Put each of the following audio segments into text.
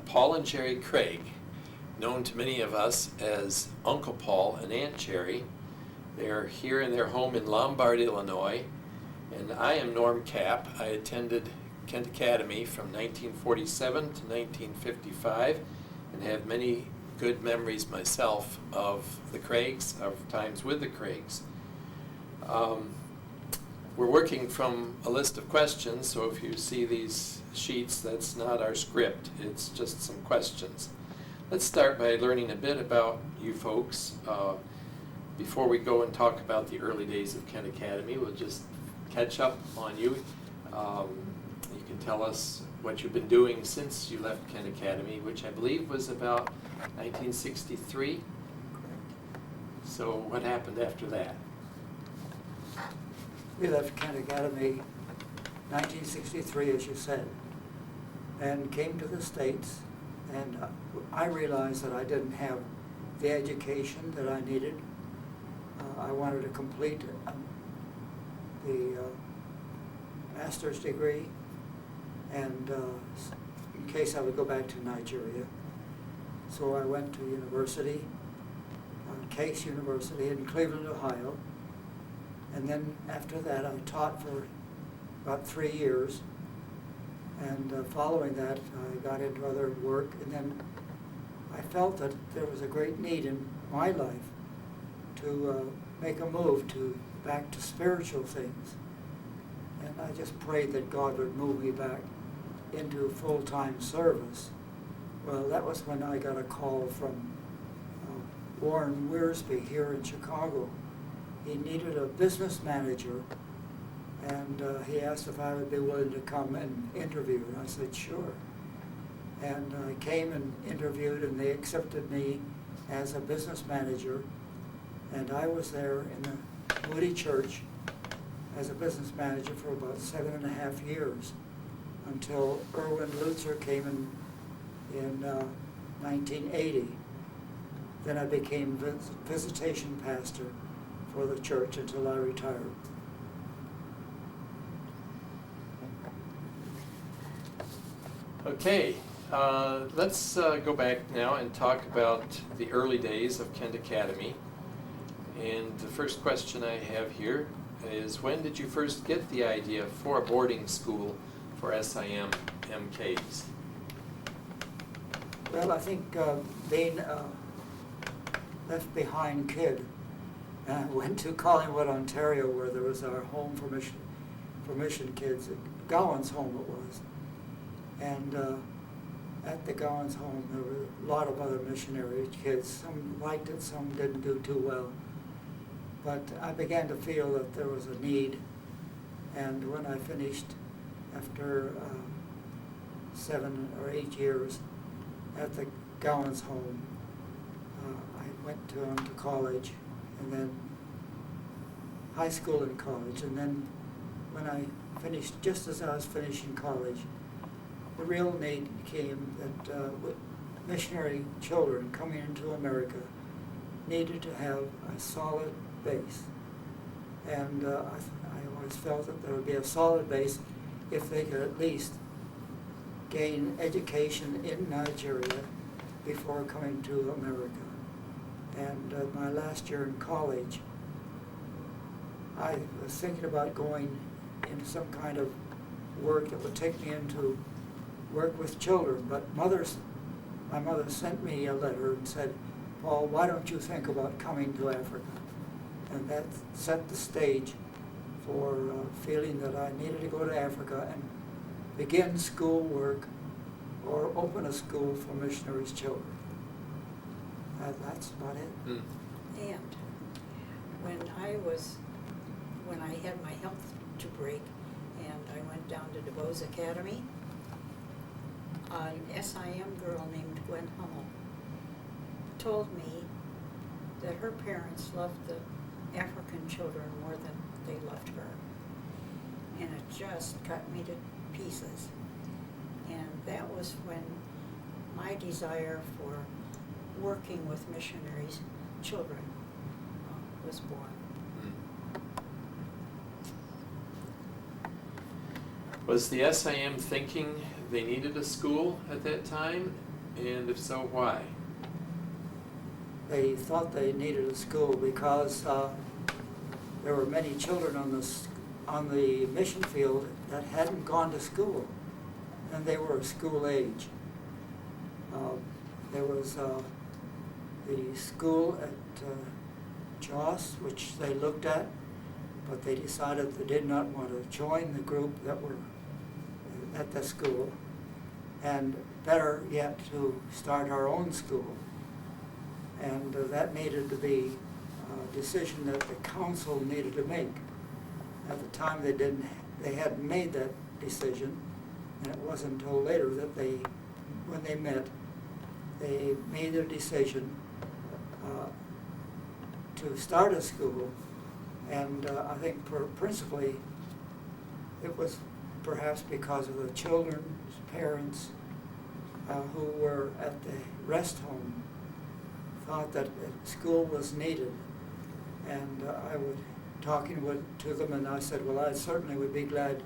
Paul and Gerry Craig, known to many of us as Uncle Paul and Aunt Gerry. They're here in their home in Lombard, Illinois, and I am Norm Kapp. I attended Kent Academy from 1947 to 1955 and have many good memories myself of the Craigs, of times with the Craigs. We're working from a list of questions, so if you see these sheets, that's not our script, it's just some questions. Let's start by learning a bit about you folks. Before we go and talk about the early days of Kent Academy, we'll just catch up on you. You can tell us what you've been doing since you left Kent Academy, which I believe was about 1963. So what happened after that? We left Kent Academy 1963, as you said, and came to the States, and I realized that I didn't have the education that I needed. I wanted to complete the master's degree, and in case I would go back to Nigeria. So I went to university, Case University in Cleveland, Ohio. And then after that, I taught for about 3 years. And following that, I got into other work. And then I felt that there was a great need in my life to make a move back to spiritual things. And I just prayed that God would move me back into full-time service. Well, that was when I got a call from Warren Wiersbe here in Chicago. He needed a business manager, and he asked if I would be willing to come and interview, and I said sure. And I came and interviewed, and they accepted me as a business manager, and I was there in the Moody Church as a business manager for about 7.5 years until Erwin Lutzer came in 1980. Then I became visitation pastor for the church until I retired. Okay, let's go back now and talk about the early days of Kent Academy. And the first question I have here is, when did you first get the idea for a boarding school for SIM MKs? Well, I think being a left behind kid, I went to Collingwood, Ontario, where there was our home for mission kids. Gowan's home it was. And at the Gowan's home, there were a lot of other missionary kids. Some liked it, some didn't do too well. But I began to feel that there was a need. And when I finished, after 7 or 8 years at the Gowan's home, I went on to college, and then high school and college. And then when I finished, just as I was finishing college, the real need came that missionary children coming into America needed to have a solid base. And I always felt that there would be a solid base if they could at least gain education in Nigeria before coming to America. And my last year in college, I was thinking about going into some kind of work that would take me into work with children, but my mother sent me a letter and said, Paul, why don't you think about coming to Africa? And that set the stage for feeling that I needed to go to Africa and begin school work or open a school for missionaries' children. That's about it. Mm. And when I had my health to break and I went down to DeVos Academy, an SIM girl named Gwen Hummel told me that her parents loved the African children more than they loved her. And it just cut me to pieces. And that was when my desire for working with missionaries' children was born. Was the SIM thinking they needed a school at that time? And if so, why? They thought they needed a school because there were many children on the mission field that hadn't gone to school, and they were school age. There was the school at Joss, which they looked at, but they decided they did not want to join the group that were at the school, and better yet, to start our own school. And that needed to be a decision that the council needed to make. At the time, they hadn't made that decision, and it wasn't until later that when they met, they made their decision to start a school. And I think principally it was perhaps because of the children's parents who were at the rest home thought that school was needed. And I was talking to them, and I said, well, I certainly would be glad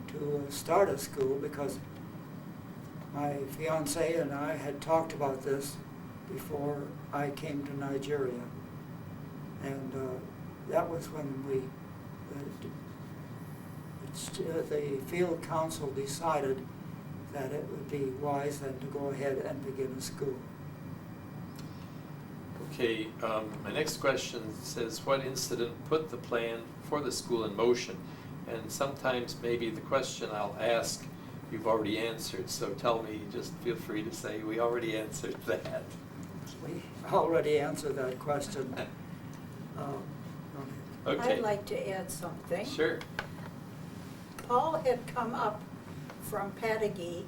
to start a school, because my fiance and I had talked about this before I came to Nigeria. And that was when the field council decided that it would be wise then to go ahead and begin a school. Okay, my next question says, what incident put the plan for the school in motion? And sometimes maybe the question I'll ask you've already answered, so tell me, just feel free to say, we already answered that. We already answered that question. Okay. I'd like to add something. Sure. Paul had come up from Padagee,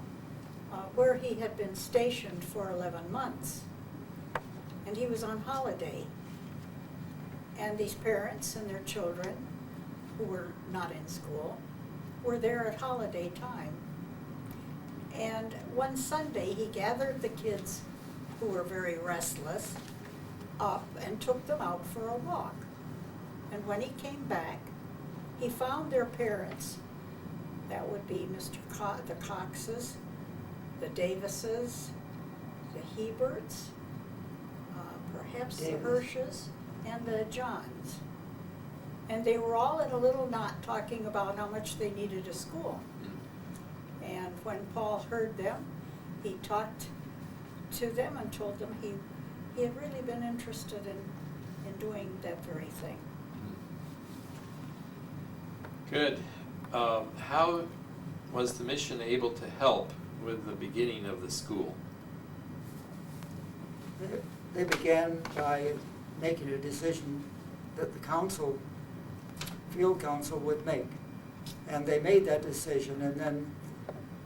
where he had been stationed for 11 months. And he was on holiday. And these parents and their children, who were not in school, were there at holiday time. And one Sunday, he gathered the kids, who were very restless, up and took them out for a walk. And when he came back, he found their parents. That would be the Coxes, the Davises, the Heberts, perhaps the Hirsches, and the Johns. And they were all in a little knot talking about how much they needed a school. And when Paul heard them, he talked to them and told them he had really been interested in doing that very thing. Good. How was the mission able to help with the beginning of the school? They began by making a decision that the field council would make. And they made that decision, and then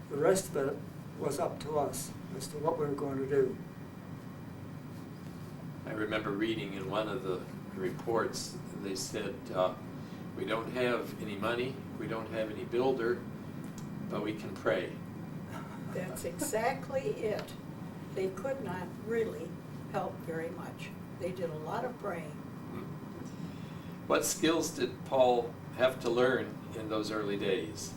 the rest of it was up to us as to what we were going to do. I remember reading in one of the reports, they said, we don't have any money, we don't have any builder, but we can pray. That's exactly it. They could not really help very much. They did a lot of praying. What skills did Paul have to learn in those early days?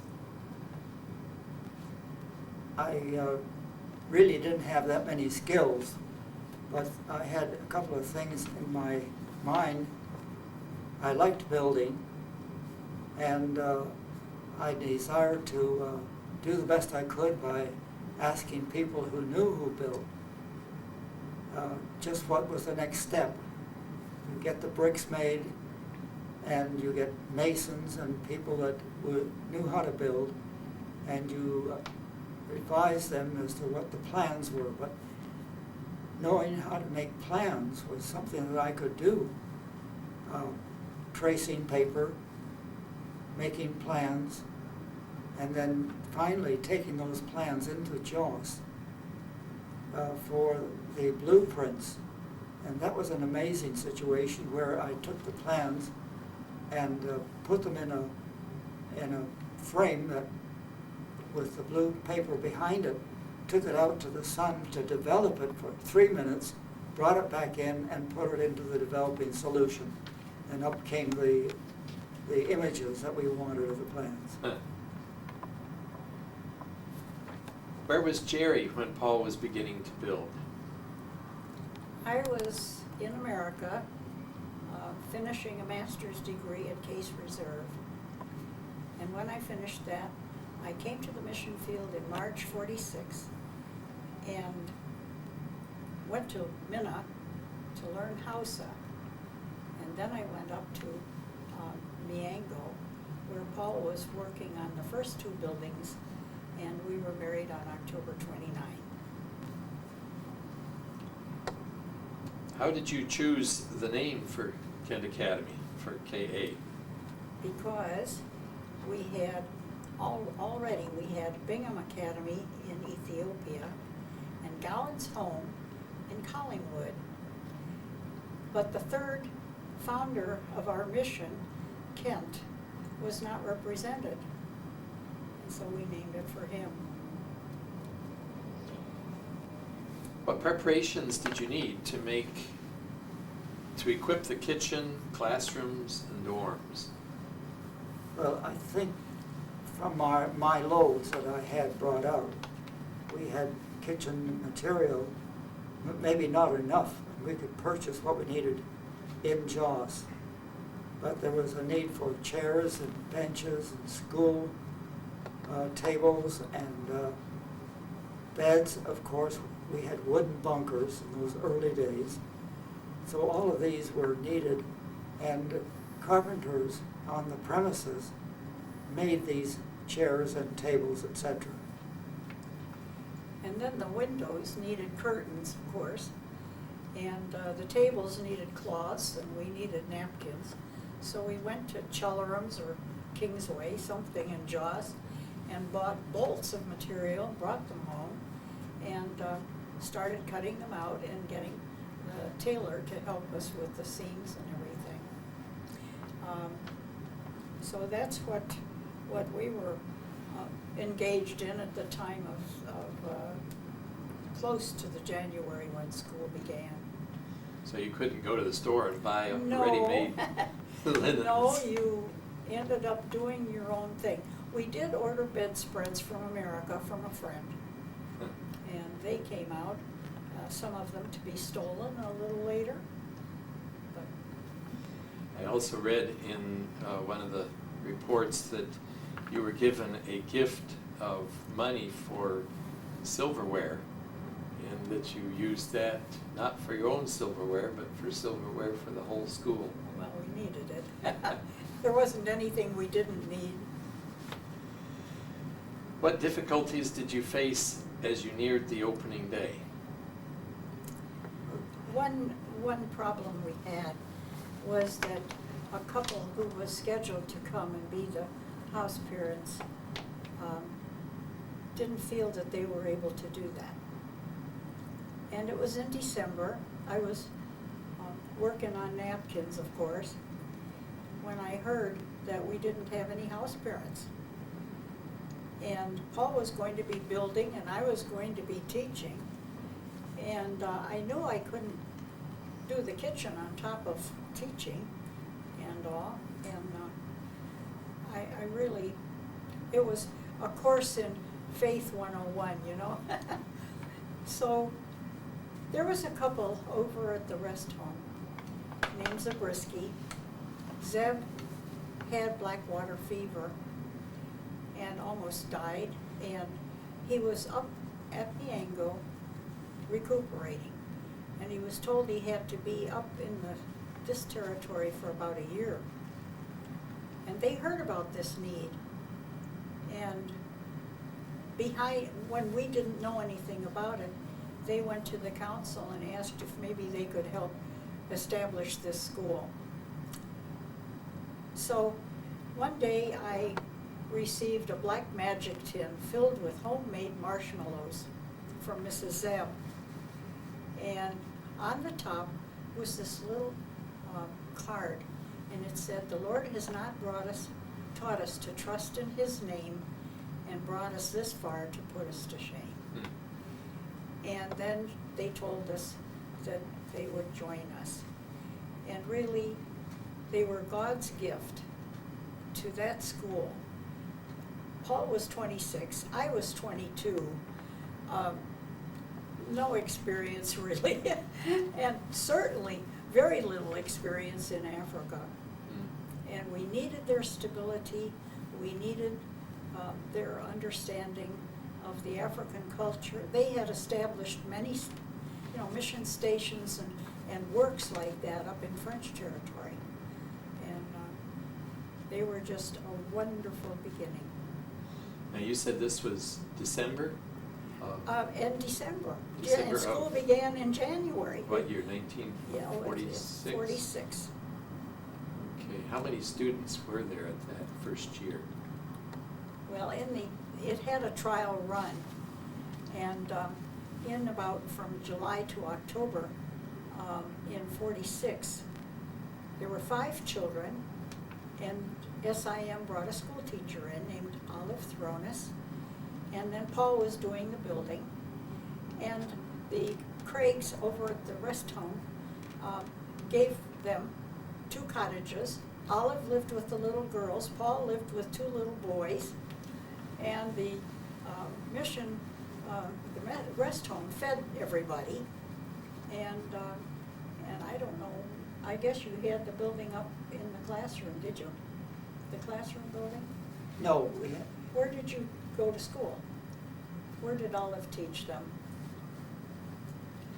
I really didn't have that many skills, but I had a couple of things in my mind. I liked building, and I desired to do the best I could by asking people who knew who built just what was the next step. You get the bricks made, and you get masons and people that knew how to build, and you advise them as to what the plans were. But knowing how to make plans was something that I could do. Tracing paper, making plans, and then finally taking those plans into JAWS for the blueprints. And that was an amazing situation where I took the plans and put them in a frame that, with the blue paper behind it, took it out to the sun to develop it for 3 minutes, brought it back in and put it into the developing solution. And up came the images that we wanted of the plans. Where was Gerry when Paul was beginning to build? I was in America, finishing a master's degree at Case Reserve. And when I finished that, I came to the mission field in March '46 and went to Minna to learn Hausa. And then I went up to Miango, where Paul was working on the first two buildings, and we were married on October 29. How did you choose the name for Kent Academy, for KA? Because we had already we had Bingham Academy in Ethiopia and Gowan's Home in Collingwood. But the third founder of our mission, Kent, was not represented. And so we named it for him. What preparations did you need to equip the kitchen, classrooms, and dorms? Well, I think from my loads that I had brought out, we had kitchen material, maybe not enough. We could purchase what we needed in Jaws. But there was a need for chairs and benches and school tables and beds. Of course, we had wooden bunkers in those early days. So all of these were needed, and carpenters on the premises made these chairs and tables, etc. And then the windows needed curtains, of course, and the tables needed cloths, and we needed napkins. So we went to Chellarham's or Kingsway, something in Jaws, and bought bolts of material, brought them home, and started cutting them out and getting the tailor to help us with the seams and everything. So that's what we were engaged in at the time of close to the January when school began. So you couldn't go to the store and buy a No. ready-made linens? No, you ended up doing your own thing. We did order bedspreads from America from a friend, and they came out, some of them to be stolen a little later. But I also read in one of the reports that you were given a gift of money for silverware, and that you used that not for your own silverware, but for silverware for the whole school. well, we needed it. There wasn't anything we didn't need. What difficulties did you face as you neared the opening day? One problem we had was that a couple who was scheduled to come and be the house parents didn't feel that they were able to do that. And it was in December. I was working on napkins, of course, when I heard that we didn't have any house parents. And Paul was going to be building and I was going to be teaching. And I knew I couldn't do the kitchen on top of teaching and all. And I really, it was a course in Faith 101, you know. So there was a couple over at the rest home named Zabriskie. Zeb had blackwater fever and almost died, and he was up at Miango recuperating, and he was told he had to be up in this territory for about a year. And they heard about this need, and when we didn't know anything about it, they went to the council and asked if maybe they could help establish this school. So one day I received a black magic tin filled with homemade marshmallows from Mrs. Zeb. And on the top was this little card, and it said, "The Lord has not taught us to trust in His name and brought us this far to put us to shame." And then they told us that they would join us. And really, they were God's gift to that school. Paul was 26, I was 22, No experience really, and certainly very little experience in Africa. And we needed their stability, we needed their understanding of the African culture. They had established many, mission stations and works like that up in French territory. And they were just a wonderful beginning. Now, you said this was December? In December. December Yeah, and school of- began in January. What year, Yeah, 1946? 46. Okay, how many students were there at that first year? Well, it had a trial run, and in about from July to October, in 46, there were 5 children, and SIM brought a school teacher in named Olive Thronis, and then Paul was doing the building, and the Craigs over at the rest home gave them 2 cottages. Olive lived with the little girls, Paul lived with 2 little boys, and the mission, the rest home fed everybody, and I don't know, I guess you had the building up in the classroom, did you? The classroom building? No, we had, Where did you go to school? Where did Olive teach them?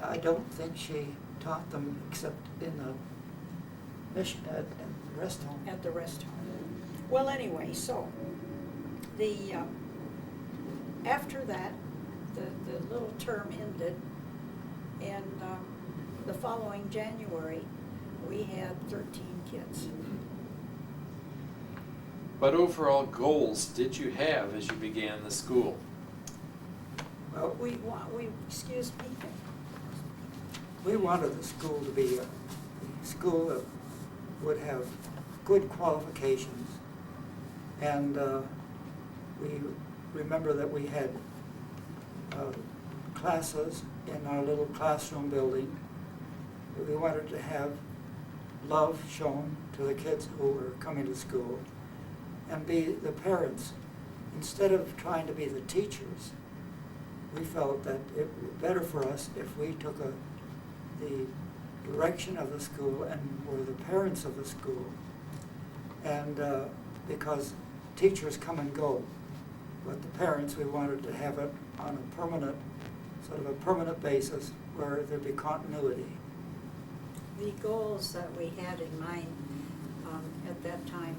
I don't think she taught them except in the mission, at the rest home. At the rest home. Well, anyway, so the after that, the little term ended, and the following January, we had 13 kids. What overall goals did you have as you began the school? Well, We excuse me. we wanted the school to be a school that would have good qualifications, and we remember that we had classes in our little classroom building. We wanted to have love shown to the kids who were coming to school, and be the parents. Instead of trying to be the teachers, we felt that it would be better for us if we took the direction of the school and were the parents of the school. And because teachers come and go, but the parents, we wanted to have it on a permanent, sort of a permanent basis where there'd be continuity. The goals that we had in mind at that time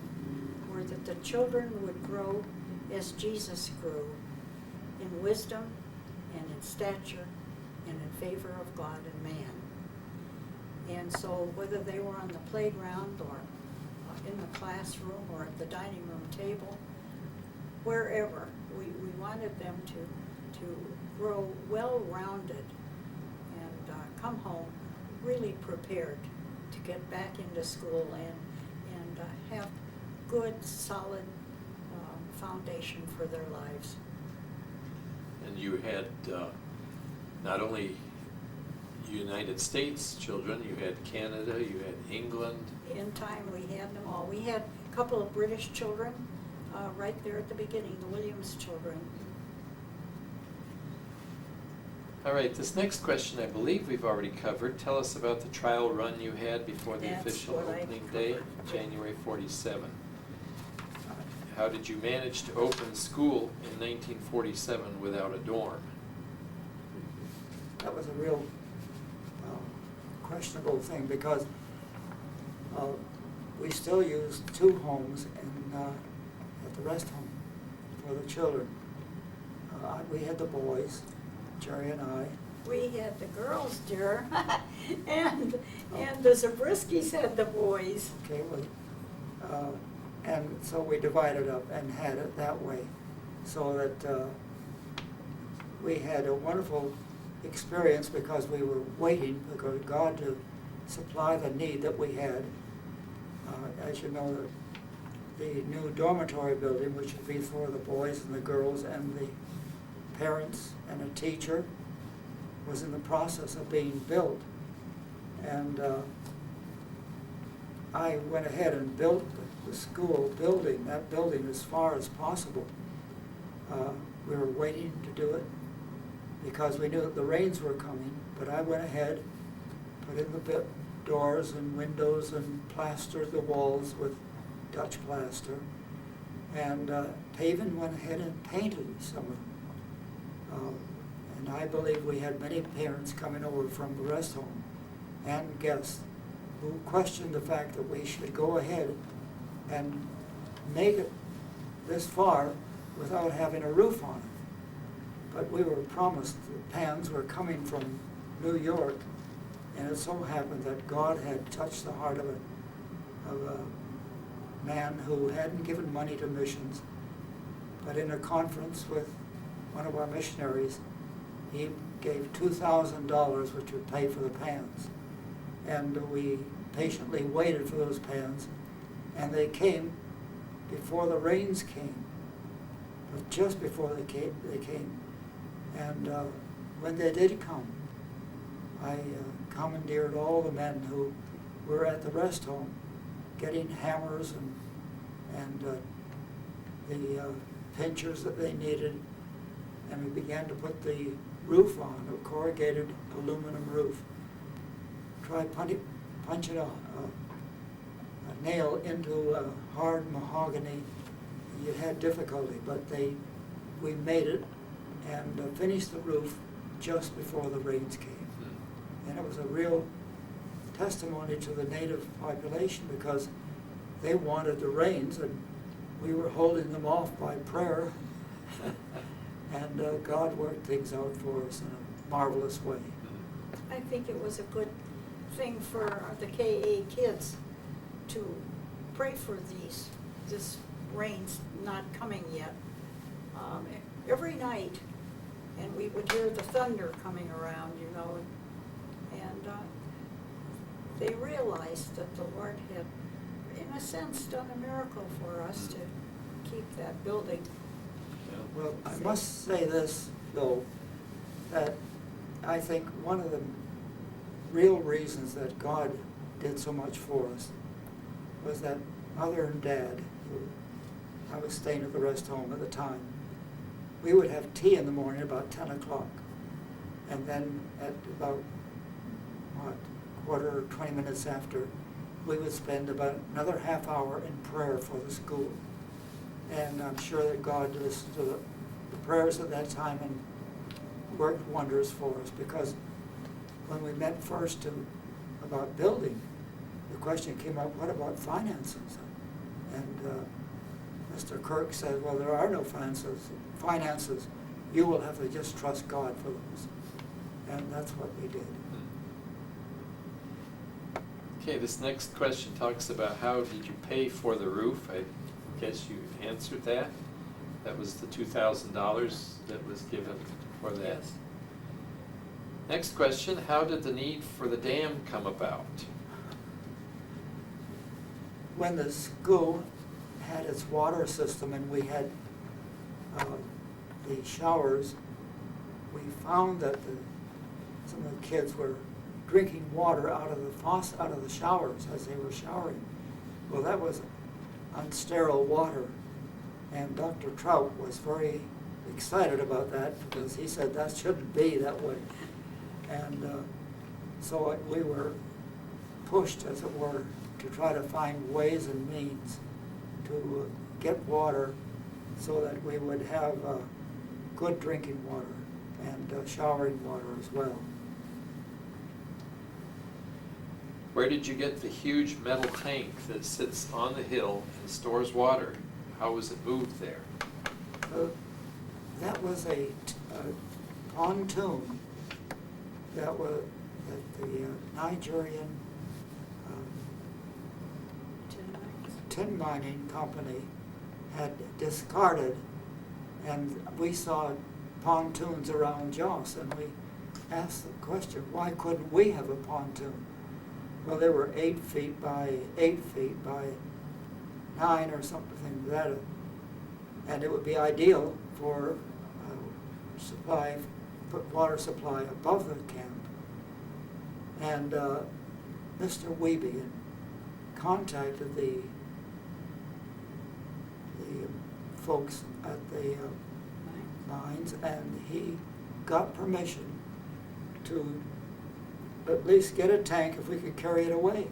were that the children would grow as Jesus grew, in wisdom and in stature and in favor of God and man. And so whether they were on the playground or in the classroom or at the dining room table, wherever, we wanted them to grow well-rounded and come home really prepared to get back into school and have good, solid foundation for their lives. And you had not only United States children, you had Canada, you had England. In time, we had them all. We had a couple of British children right there at the beginning, the Williams children. All right, this next question I believe we've already covered. Tell us about the trial run you had before the That's official what I opening day, covered. January 47. How did you manage to open school in 1947 without a dorm? That was a real questionable thing, because we still used 2 homes at the rest home for the children. We had the boys, Gerry and I. We had the girls, dear, and the Zabriskis had the boys. Okay, and so we divided up and had it that way, so that we had a wonderful experience, because we were waiting for God to supply the need that we had. As you know, the new dormitory building, which would be for the boys and the girls and the parents and a teacher, was in the process of being built. And I went ahead and built the school building, that building, as far as possible. We were waiting to do it, because we knew that the rains were coming, but I went ahead, put in the doors and windows and plastered the walls with Dutch plaster, and Paven went ahead and painted some of them. And I believe we had many parents coming over from the rest home and guests who questioned the fact that we should go ahead and make it this far without having a roof on it. But we were promised that pans were coming from New York, and it so happened that God had touched the heart of a man who hadn't given money to missions, but in a conference with one of our missionaries, he gave $2,000, which would pay for the pans. And we patiently waited for those pans, and they came before the rains came, but just before they came. And when they did come, I commandeered all the men who were at the rest home, getting hammers and the pinchers that they needed, and we began to put the roof on, a corrugated aluminum roof. Try punching a nail into hard mahogany. You had difficulty, but we made it and finished the roof just before the rains came. And it was a real testimony to the native population, because they wanted the rains, and we were holding them off by prayer. And God worked things out for us in a marvelous way. I think it was a good thing for the KA kids to pray for this rain's not coming yet. Every night, and we would hear the thunder coming around, and they realized that the Lord had, in a sense, done a miracle for us to keep that building. Well, I must say this, though, that I think one of the real reasons that God did so much for us was that Mother and Dad, who I was staying at the rest home at the time, we would have tea in the morning about 10 o'clock. And then at about, quarter or 20 minutes after, we would spend about another half hour in prayer for the school. And I'm sure that God listened to the prayers at that time and worked wonders for us, because when we met first about building, the question came up, what about finances? And Mr. Kirk said, well, there are no finances. You will have to just trust God for those. And that's what we did. Okay, this next question talks about how did you pay for the roof? I guess you answered that. That was the $2,000 that was given for that. Yes. Next question, how did the need for the dam come about? When the school had its water system and we had the showers, we found that some of the kids were drinking water out of the faucet, out of the showers as they were showering. Well, that was unsterile water, and Dr. Trout was very excited about that, because he said that shouldn't be that way. And so we were pushed, as it were, to try to find ways and means to get water so that we would have good drinking water and showering water as well. Where did you get the huge metal tank that sits on the hill and stores water? How was it moved there? That was a pontoon that the Nigerian tin mining company had discarded, and we saw pontoons around Jos, and we asked the question, why couldn't we have a pontoon? Well, they were 8 feet by 8 feet by 9 or something like that, and it would be ideal for water supply above the camp. And Mr. Wiebe contacted the folks at the mines, and he got permission to at least get a tank if we could carry it away.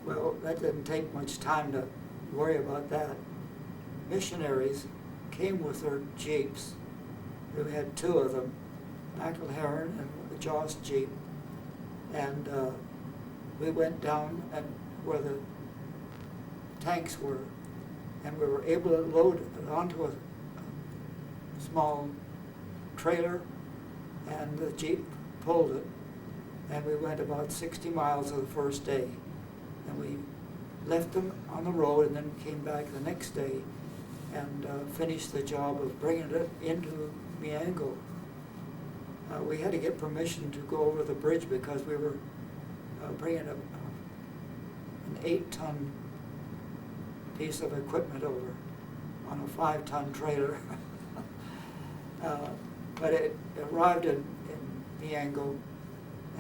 Well, that didn't take much time to worry about that. Missionaries came with their jeeps. We had two of them, McElherron and the Joss Jeep, and we went down and where the tanks were, and we were able to load it onto a small trailer, and the Jeep pulled it, and we went about 60 miles of the first day, and we left them on the road and then came back the next day and finished the job of bringing it into Miango. We had to get permission to go over the bridge because we were bringing an 8-ton piece of equipment over on a 5-ton trailer. But it arrived in Miango,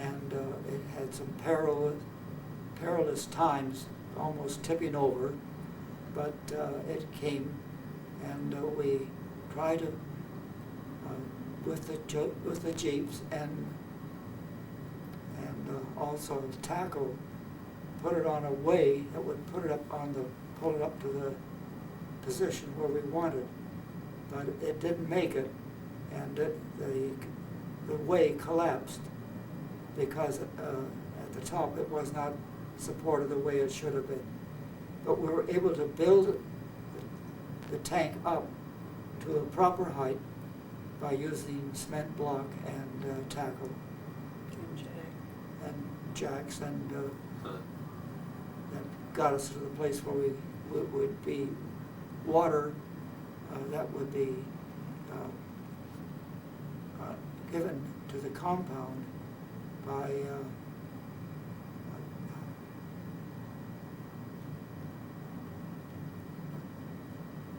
and it had some perilous times, almost tipping over, but it came, and we tried to, with the jeeps and also tackle, put it on a way that would pull it up to the position where we wanted, but it didn't make it, and the way collapsed because at the top it was not supported the way it should have been. But we were able to build the tank up to a proper height by using cement block and tackle and jacks, and that got us to the place where we would be water that would be given to the compound by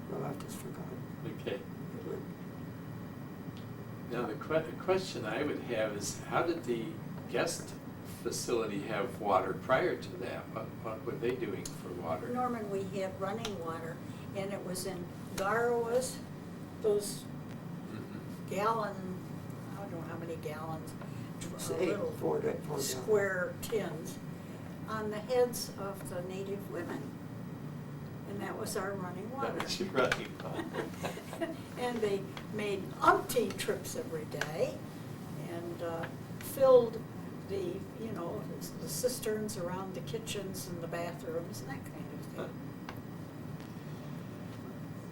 well, I've just forgotten. Okay. Now the question I would have is, how did the guest facility have water prior to that? What were they doing for water? Norman, we had running water, and it was in Garawas, those gallon, I don't know how many gallons, little four square tins on the heads of the native women. And that was our running water. That was your running water. And they made umpteen trips every day and filled the cisterns around the kitchens and the bathrooms and that kind of thing.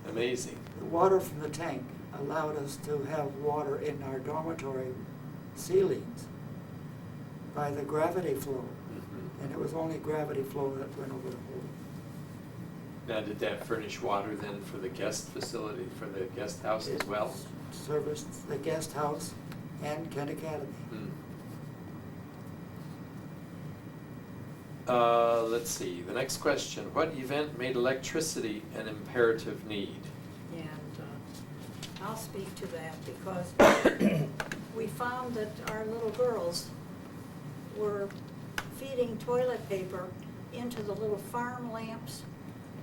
Amazing. The water from the tank allowed us to have water in our dormitory ceilings by the gravity flow. And it was only gravity flow that went over the hole. Now, did that furnish water then for the guest facility, for the guest house as well? It serviced the guest house and Kent Academy. Let's see, the next question. What event made electricity an imperative need? And I'll speak to that because we found that our little girls were feeding toilet paper into the little farm lamps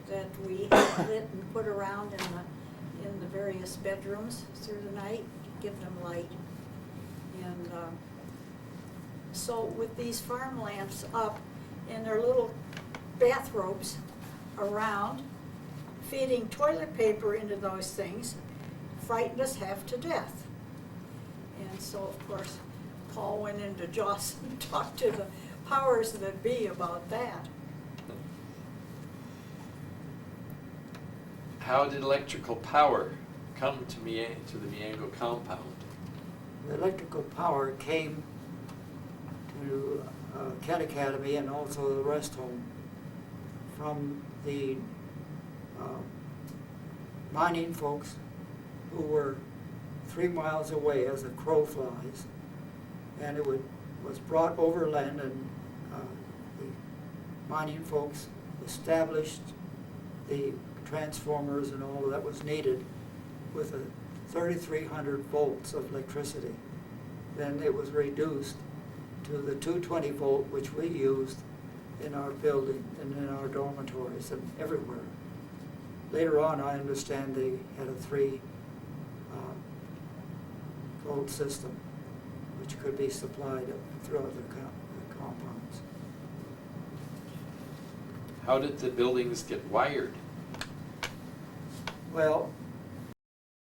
that we had lit and put around in the various bedrooms through the night to give them light. And so with these farm lamps up and their little bathrobes around, feeding toilet paper into those things frightened us half to death. And so, of course, Paul went into Joss and talked to the powers that be about that. How did electrical power come to the Miango compound? The electrical power came to Kent Academy and also the rest home from the mining folks who were 3 miles away as a crow flies, and it was brought overland, and the mining folks established the transformers and all that was needed with 3,300 volts of electricity. Then it was reduced to the 220 volt, which we used in our building and in our dormitories and everywhere. Later on, I understand they had a 3 volt 12-volt system, which could be supplied throughout the compounds. How did the buildings get wired? Well,